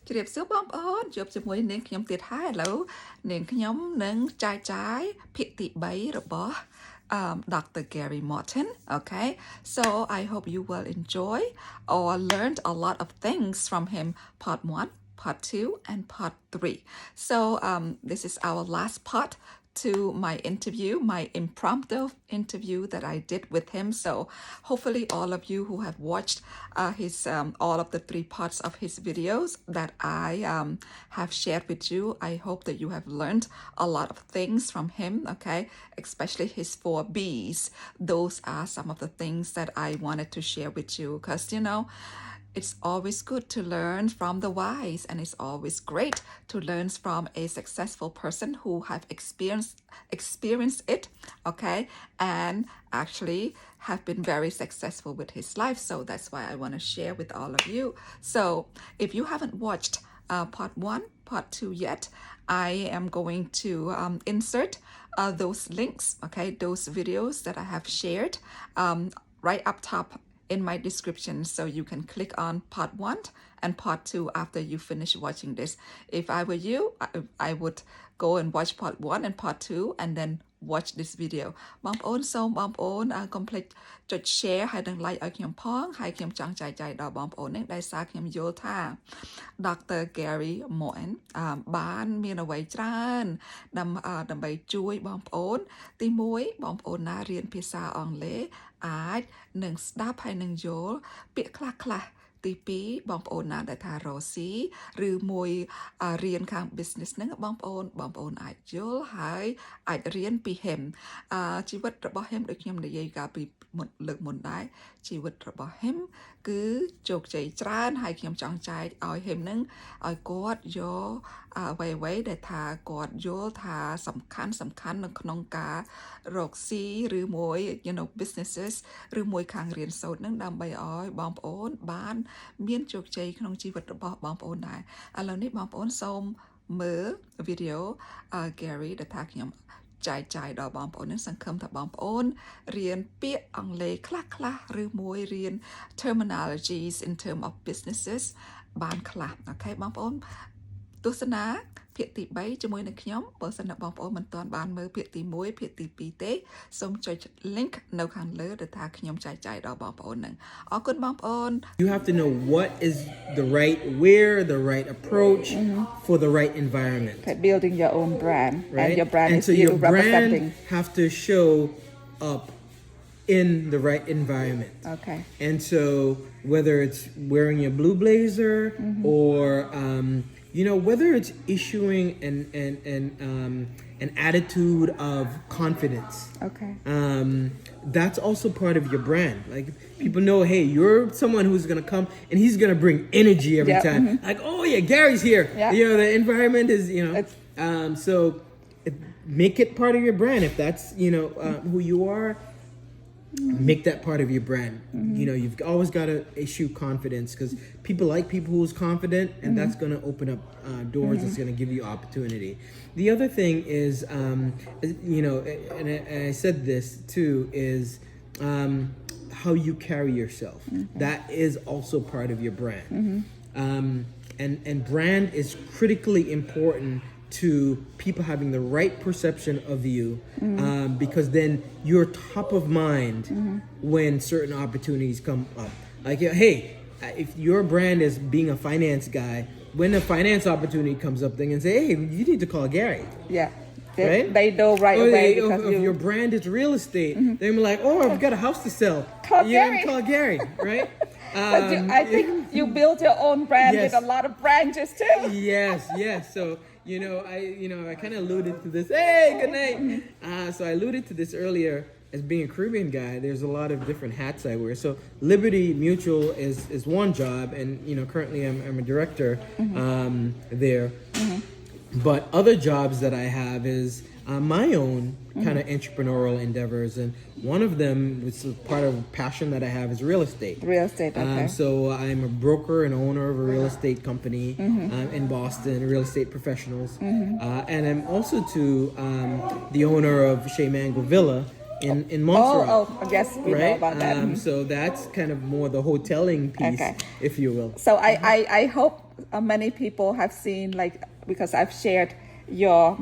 ជម្រាបសួរបងប្អូនជួបជាមួយនាងខ្ញុំទៀតហើយឥឡូវនាងខ្ញុំនឹងចាយភាគទី3របស់ Dr. Gary Morton. Okay, so I hope you will enjoy or learned a lot of things from him. Part 1, part 2, and part 3. So this is our last part to my interview, my impromptu interview that I did with him. So hopefully all of you who have watched his all of the 3 parts of his videos that I have shared with you, I hope that you have learned a lot of things from him, okay? Especially his 4 B's. Those are some of the things that I wanted to share with you because, you know, it's always good to learn from the wise, and it's always great to learn from a successful person who have experienced it, okay, and actually have been very successful with his life. So that's why I want to share with all of you. So if you haven't watched part 1, part 2 yet, I am going to insert those links, okay, those videos that I have shared right up top in my description, so you can click on part 1 and part 2 after you finish watching this. If I were you, I would go and watch part 1 and part 2 and then watch this video. បងប្អូនសូមបងប្អូនកុំភ្លេចចុច share ហើយនិង like ឲ្យខ្ញុំផងហើយខ្ញុំចង់ចែកចាយដល់បងប្អូននេះដោយសារខ្ញុំយល់ថា Dr. Gary Morton បានមានអ្វីច្រើនដើម្បីជួយបងប្អូនទី1បងប្អូនណារៀនភាសាអង់គ្លេសអាចនឹងស្ដាប់ហើយនឹងយល់ពាក្យខ្លះៗទី2បងប្អូនណាដែលថារកស៊ីឬមួយរៀនខាង business ហ្នឹងបងប្អូនអាចយល់ហើយអាចរៀនពី him ជីវិតរបស់ him ដូចខ្ញុំនិយាយកាលពីលើកមុនដែរជីវិតរបស់ him គឺជោគជ័យច្រើនហើយខ្ញុំចង់ចែកឲ្យ him ហ្នឹងឲ្យគាត់យកអ្វីៗដែលថាគាត់យល់ថាសំខាន់នៅក្នុងការរកស៊ីឬមួយ you know businesses ឬមួយខាងរៀនសូត្រហ្នឹងដើម្បីឲ្យបងប្អូនបានមានជោគជ័យក្នុងជីវិតរបស់បងប្អូនដែរឥឡូវនេះបងប្អូនសូមមើលវីដេអូ Gary ដែលថាខ្ញុំចែកចាយដល់បងប្អូននឹងសង្ឃឹមថាបងប្អូនរៀនពាក្យអង់គ្លេសខ្លះឬមួយរៀន terminologies in term of businesses បានខ្លះអូខេបងប្អូនទស្សនាភាគទី3ជាមួយនឹងខ្ញុំបើសិនណាបងប្អូនមិនទាន់បានមើលភាគទី1ភាគទី2ទេសូមចុច link នៅខាងលើដែលថាខ្ញុំចែកចាយដល់បងប្អូននឹងអរគុណបងប្អូន You have to know what is the right approach for the right environment. Okay, building your own brand right? and your brand and is so you your representing brand have to show up in the right environment. Okay. And so whether it's wearing your blue blazer or you know, whether it's issuing an attitude of confidence. Okay. That's also part of your brand. Like people know, hey, you're someone who's gonna come and he's gonna bring energy every time. Like, oh yeah, Gary's here. Yeah. You know, the environment is, you know, so make it part of your brand. If that's, you know, who you are, make that part of your brand. You know, you've always got to issue confidence because people like people who's confident, and that's going to open up doors. It's going to give you opportunity. The other thing is, you know, and I said this too, is how you carry yourself. That is also part of your brand. And brand is critically important to people having the right perception of you, because then you're top of mind when certain opportunities come up. Like, hey, if your brand is being a finance guy, when a finance opportunity comes up, they can say, hey, you need to call Gary. Yeah. Right? They know right away because if your brand is real estate, they're like, oh, I've got a house to sell. Call Gary, right? I think you built your own brand Yes. with a lot of branches too. Yes. So you know, I kind of alluded to this. Hey, good night. So I alluded to this earlier. As being a Caribbean guy, there's a lot of different hats I wear. So Liberty Mutual is one job, and you know, currently I'm a director there. But other jobs that I have is my own kind of entrepreneurial endeavors, and one of them, which is part of a passion that I have, is real estate. Real estate, okay. So I'm a broker and owner of a real estate company in Boston, Real Estate Professionals, and I'm also the owner of Shea Mango Villa in Montserrat. Oh, yes, we know about that. So that's kind of more the hoteling piece, if you will. So I hope many people have seen, like, because I've shared your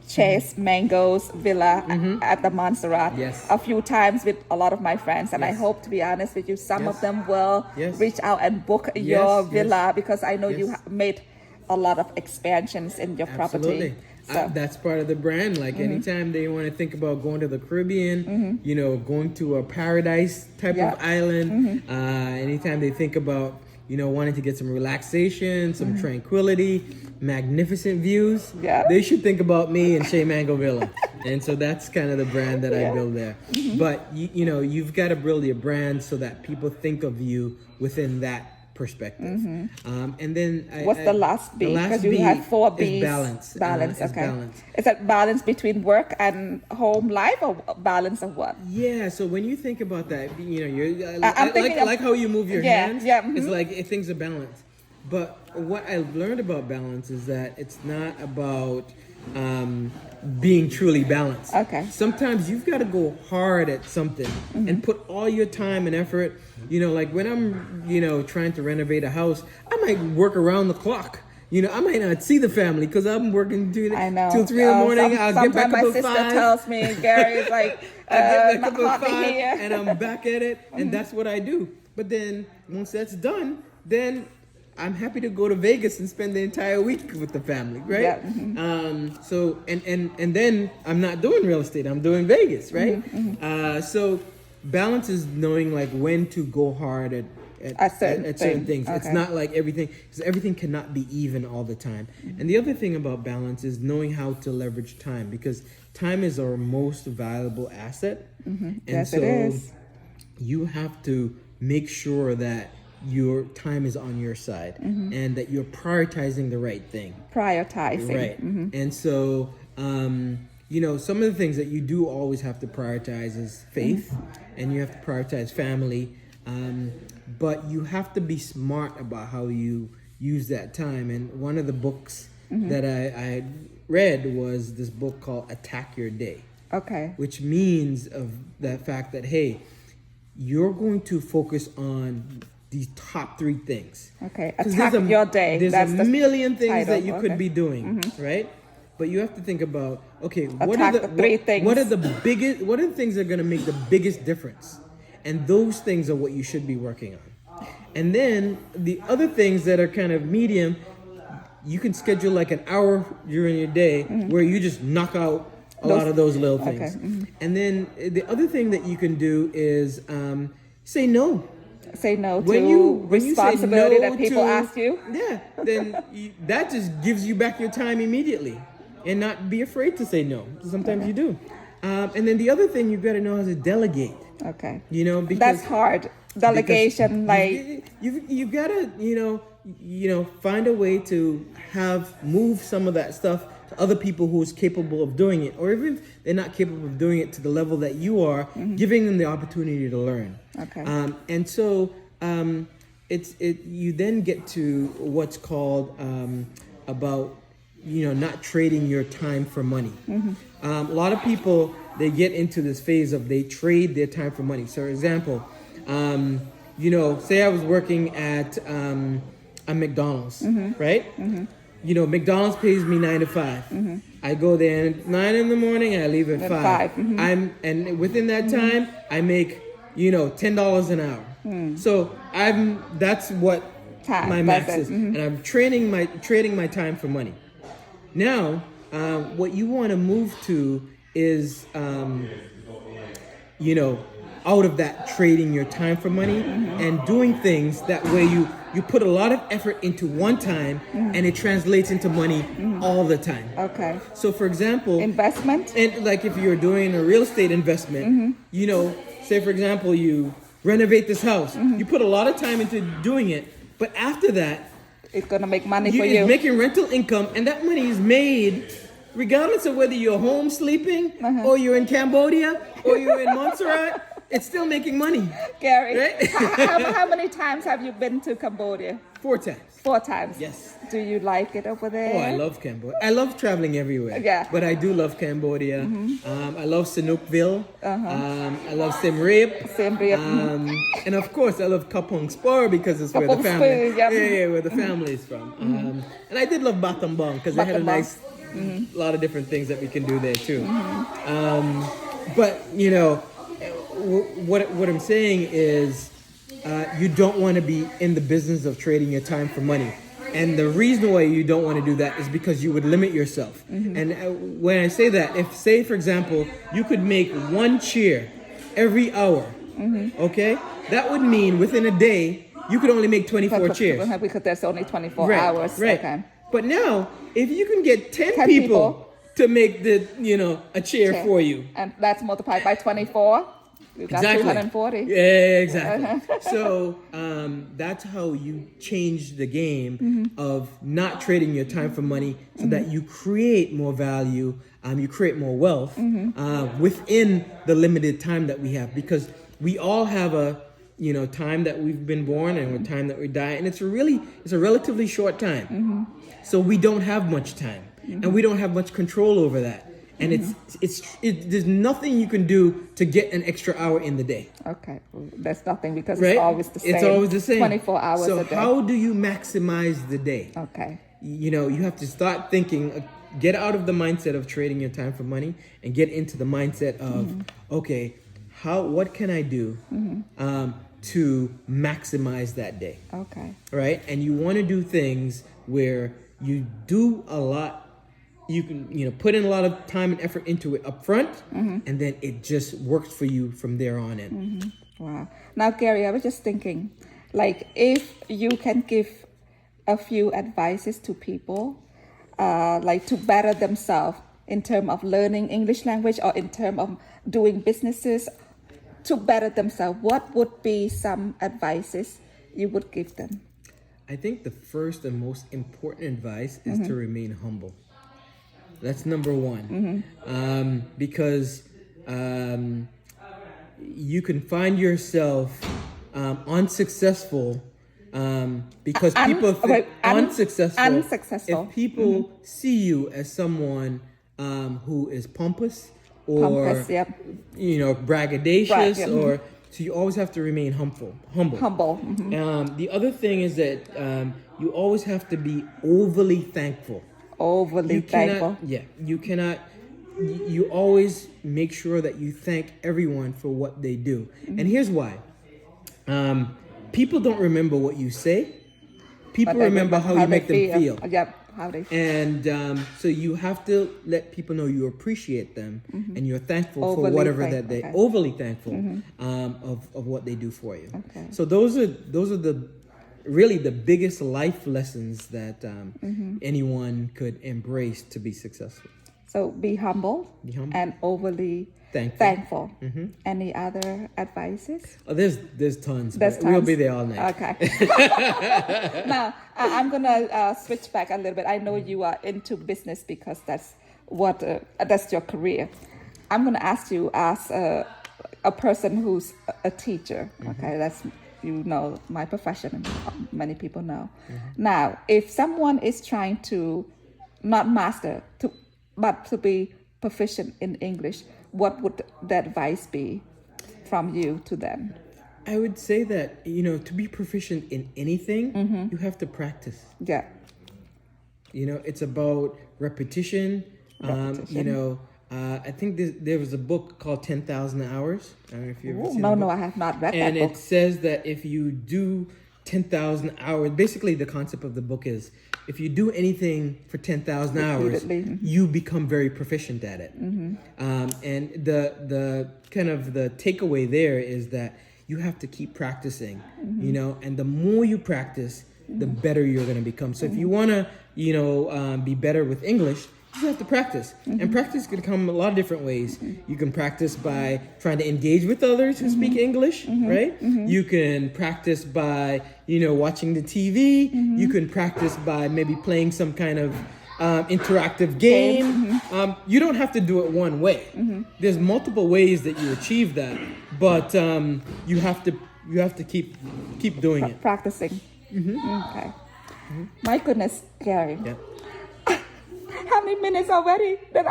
Chase Mangoes Villa at the Montserrat Yes. a few times with a lot of my friends, and I Yes. hope, to be honest with you, some Yes. of them will Yes. reach out and book your Yes. villa, because I know you Yes. made a lot of expansions in your Absolutely. property. So, That's part of the brand. Like anytime they want to think about going to the Caribbean, going to a paradise type Yeah. of island, anytime they think about, wanting to get some relaxation, some tranquility, magnificent views, Yeah. they should think about me and Shea Mango Villa. And so that's kind of the brand that I Yeah. build there. But, you've got to build your brand so that people think of you within that perspective. And then what's the last B? The last Because you B have 4 is B's. balance. Balance, Is okay. balance. Is that balance between work and home life, or balance of what? Yeah, so when you think about that, you're I'm thinking of- like how you move your Yeah, hands. yeah, It's like things are balanced. But what I learned about balance is that it's not about being truly balanced. Okay. Sometimes you've got to go hard at something and put all your time and effort. Like when I'm, trying to renovate a house, I might work around the clock. I might not see the family because I'm working I know. till 3 in the morning. I'll get back Sometimes my up at sister 5. tells me, Gary is like, I get not back up hot at 5 here. and I'm back at it, and that's what I do. But then once that's done, then I'm happy to go to Vegas and spend the entire week with the family, right? Yeah. So and then I'm not doing real estate; I'm doing Vegas, right? So balance is knowing like when to go hard at certain things. Okay. It's not like everything, because everything cannot be even all the time. And the other thing about balance is knowing how to leverage time, because time is our most valuable asset. And Yes, so it is. you have to make sure that your time is on your side and that you're prioritizing the right thing. Prioritizing. Right. And so, some of the things that you do always have to prioritize is faith, and you have to prioritize family. But you have to be smart about how you use that time. And one of the books that I read was this book called Attack Your Day. Okay. Which means of the fact that, hey, you're going to focus on these top 3 things. Okay. 'Cause Attack your day. There's That's a the million things title. that you could Okay. be doing, right? But you have to think about, okay, what Attack are the the 3 things. What are the things that are going to make the biggest difference? And those things are what you should be working on. And then the other things that are kind of medium, you can schedule like an hour during your day where you just knock out a lot of those little things. Okay. And then the other thing that you can do is say no. Say no to When you say responsibility no that people to- ask you. Yeah, then that just gives you back your time immediately, and not be afraid to say no. Sometimes you do. And then the other thing you've got to know how to delegate. Okay. Because That's hard. Delegation, like you've got to find a way to move some of that stuff to other people who's capable of doing it, or even if they're not capable of doing it to the level that you are, giving them the opportunity to learn. Okay. And so you then get to what's called about not trading your time for money. A lot of people, they get into this phase of they trade their time for money. So, for example, say I was working at a McDonald's, right? McDonald's pays me 9 to 5. I go there at 9 in the morning. I leave at 5. And within that time, I make $10 an hour. So that's what my max is, and I'm trading my time for money. Now, what you want to move to is, out of that trading your time for money and doing things that way you put a lot of effort into one time and it translates into money all the time. Okay. So for example, investment, and like if you're doing a real estate investment, say for example, you renovate this house, you put a lot of time into doing it, but after that, it's gonna make money for you. It's making rental income, and that money is made regardless of whether you're home sleeping or you're in Cambodia or you're in Montserrat. it's still making money. Gary, Right? how many times have you been to Cambodia? 4 times. 4 times. Yes. Do you like it over there? Oh, I love Cambodia. I love traveling everywhere. Yeah. But I do love Cambodia. I love Sihanoukville. I love Siem Reap. Siem Reap. And of course, I love Kapong Spur because it's where the Kapong family, Spur, yeah. where the family is from. And I did love Battambang because they had a nice, lot of different things that we can do there too. But you know, what I'm saying is, you don't want to be in the business of trading your time for money. And the reason why you don't want to do that is because you would limit yourself. And when I say that, if say for example, you could make 1 chair every hour, okay, that would mean within a day you could only make 24 chairs. Because there's only 24 hours. Right. Okay. But now, if you can get 10 10 people to make a chair for you, and that's multiplied by 24. You got 240. Yeah, exactly. So that's how you change the game of not trading your time for money, so that you create more value, you create more wealth within the limited time that we have. Because we all have a time that we've been born and a time that we die, and it's a relatively short time. So we don't have much time, and we don't have much control over that. And there's nothing you can do to get an extra hour in the day. Okay, well, that's nothing because Right? it's always the same. It's always the same. 24 hours so a day. how do you maximize the day? Okay. You have to start thinking, get out of the mindset of trading your time for money and get into the mindset of, okay, what can I do to maximize that day? Okay. Right? And you want to do things where you do a lot. You can put in a lot of time and effort into it up front, and then it just works for you from there on in. Wow. Now, Gary, I was just thinking, like, if you can give a few advices to people, like to better themselves in terms of learning English language or in terms of doing businesses, to better themselves, what would be some advices you would give them? I think the first and most important advice is to remain humble. That's number one. Because you can find yourself unsuccessful because people think unsuccessful. If people see you as someone who is pompous or braggadocious, or so you always have to remain humble. The other thing is that you always have to be overly thankful. Thankful. You cannot. You always make sure that you thank everyone for what they do. And here's why. People don't remember what you say. People remember how you make them feel. How they feel. And so you have to let people know you appreciate them and you're thankful for whatever that they overly thankful of what they do for you. Okay. So those are the really the biggest life lessons that anyone could embrace to be successful. So be humble and overly thankful. Any other advices? Oh, there's tons. We'll be there all night. Okay. Now, I'm going to switch back a little bit. I know you are into business because that's your career. I'm going to ask you as a person who's a teacher. Okay, that's my profession, many people know. Now, if someone is trying to not master, but to be proficient in English, what would the advice be from you to them? I would say that, to be proficient in anything, you have to practice. Yeah. It's about repetition. I think there was a book called 10,000 Hours. I don't know if you've ever seen it. No, I have not read that book. And it says that if you do 10,000 hours, basically the concept of the book is if you do anything for 10,000 hours, you become very proficient at it. And the kind of the takeaway there is that you have to keep practicing, and the more you practice, the better you're going to become. So if you want to, be better with English, you have to practice. And practice can come a lot of different ways. You can practice by trying to engage with others who speak English, right? You can practice by, watching the TV. You can practice by maybe playing some kind of interactive game. You don't have to do it one way. There's multiple ways that you achieve that. but you have to keep doing it. Practicing. Okay. My goodness, Gary. Yeah. How many minutes already that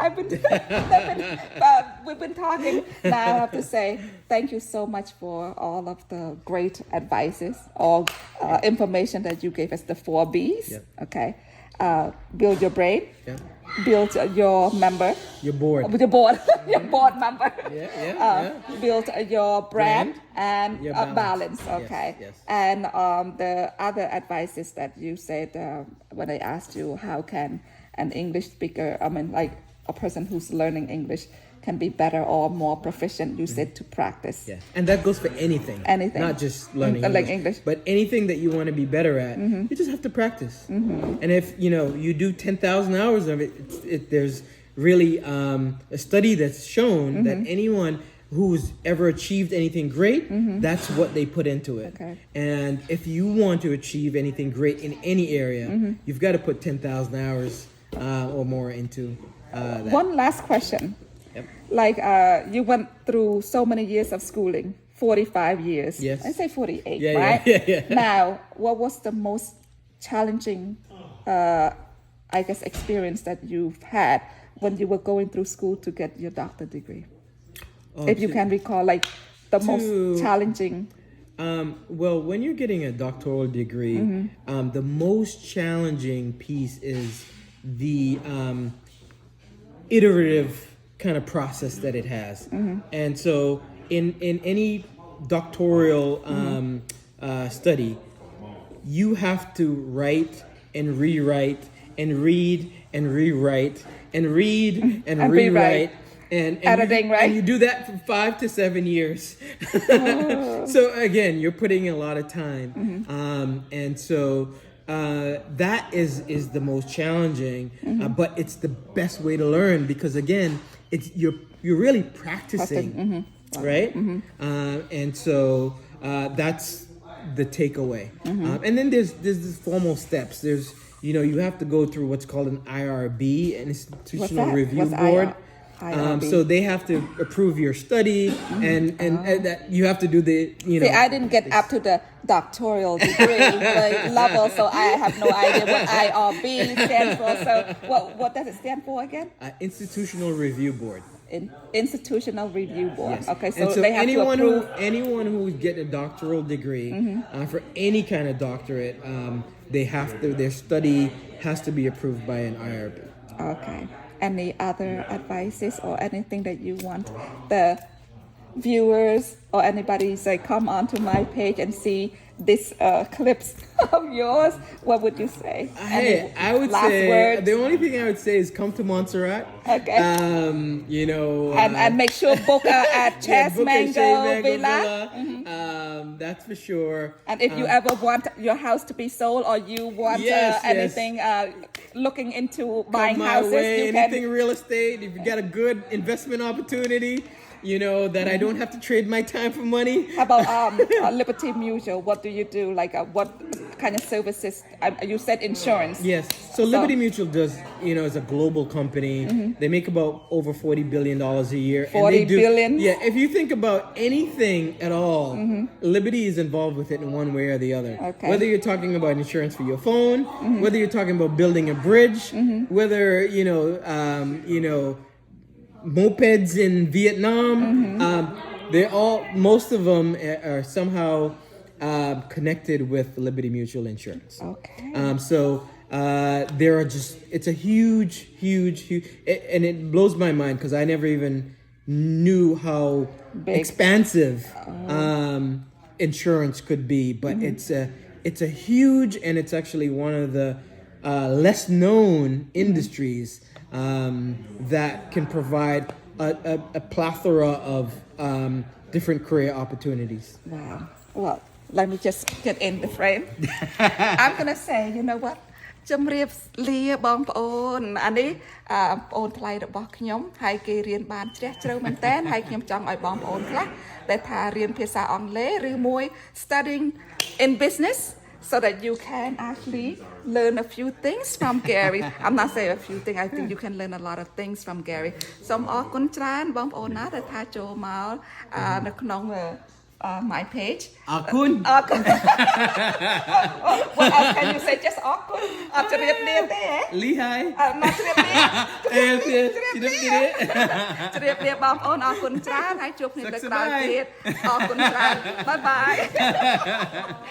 we've been talking? Now I have to say thank you so much for all of the great advices, all information that you gave us, the 4 B's. Yeah. Okay. Build your brain. Yeah. Build your member. Your board. Your board. Your board member. Yeah. Build your brand and your balance. Yes, Okay. yes. And the other advices that you said when I asked you how can an English speaker, like a person who's learning English, can be better or more proficient, you said to practice. Yeah, and that goes for anything. Anything. Not just learning Like English. But anything that you want to be better at, you just have to practice. And if, you do 10,000 hours of it, there's really a study that's shown that anyone who's ever achieved anything great, that's what they put into it. Okay. And if you want to achieve anything great in any area, you've got to put 10,000 hours or more into that. One last question. Yep. Like you went through so many years of schooling, 45 years. Yes. I say 48, Yeah, right? yeah. Now, what was the most challenging, experience that you've had when you were going through school to get your doctor degree? If you can recall, like the most challenging. Well, when you're getting a doctoral degree, the most challenging piece is the iterative kind of process that it has. And so in any doctoral study, you have to write and rewrite and read and rewrite and read and rewrite. And editing, right? And you do that for 5 to 7 years. So again, you're putting in a lot of time. And so that is the most challenging, but it's the best way to learn because again, you're really practicing, right? And so that's the takeaway. And then there's the formal steps. There's you have to go through what's called an IRB, an institutional review board. So they have to approve your study, and that you have to do the See, I didn't get up to the doctoral degree level, so I have no idea what IRB stands for. So what does it stand for again? Institutional Review Board. Institutional Review Board. Yes. Okay, so and so they have anyone to approve. anyone who get a doctoral degree for any kind of doctorate, their study has to be approved by an IRB. Okay. Any other advices or anything that you want the viewers or anybody say come onto my page and see these clips of yours? What would you say? I would say words? The only thing I would say is come to Montserrat. Okay. And make sure book at Chess Mango Villa. That's for sure. And if you ever want your house to be sold or you want anything looking into buying houses, you anything real estate, if you got a good investment opportunity, that I don't have to trade my time for money. How about Liberty Mutual? What do you do? Like what kind of services? You said insurance. Yes. So Liberty Mutual does, is a global company. They make about over $40 billion a year. $40 billion? Yeah. If you think about anything at all, Liberty is involved with it in one way or the other. Okay. Whether you're talking about insurance for your phone, whether you're talking about building a bridge, whether, mopeds in Vietnam, most of them are somehow connected with Liberty Mutual Insurance. Okay. So there are it's a huge, and it blows my mind because I never even knew how expansive insurance could be. But it's a huge, and it's actually one of the less known industries that can provide a plethora of different career opportunities. Wow. Well, let me just get in the frame. I'm going to say, you know what? ជំរាបលាបងប្អូនអានេះបងប្អូនថ្លៃរបស់ខ្ញុំហើយគេរៀនបានជ្រះជ្រៅមែនតើហើយខ្ញុំចង់ឲ្យបងប្អូនខ្លះដែលថារៀនភាសាអង់គ្លេសឬមួយ studying in business so that you can actually learn a few things from Gary. I'm not saying a few things. I think you can learn a lot of things from Gary. សូមអរគុណច្រើនបងប្អូនណាដែលថាចូលមកនៅក្នុង my page. អរគុណ What else can you say? Just អរគុណអត់ជ្រាបលាទេហ៎ លីហើយ មកជ្រាបលាជ្រាបលាបងប្អូនអរគុណច្រើនហើយជួបគ្នាលើកក្រោយទៀតអរគុណច្រើនបាយបាយ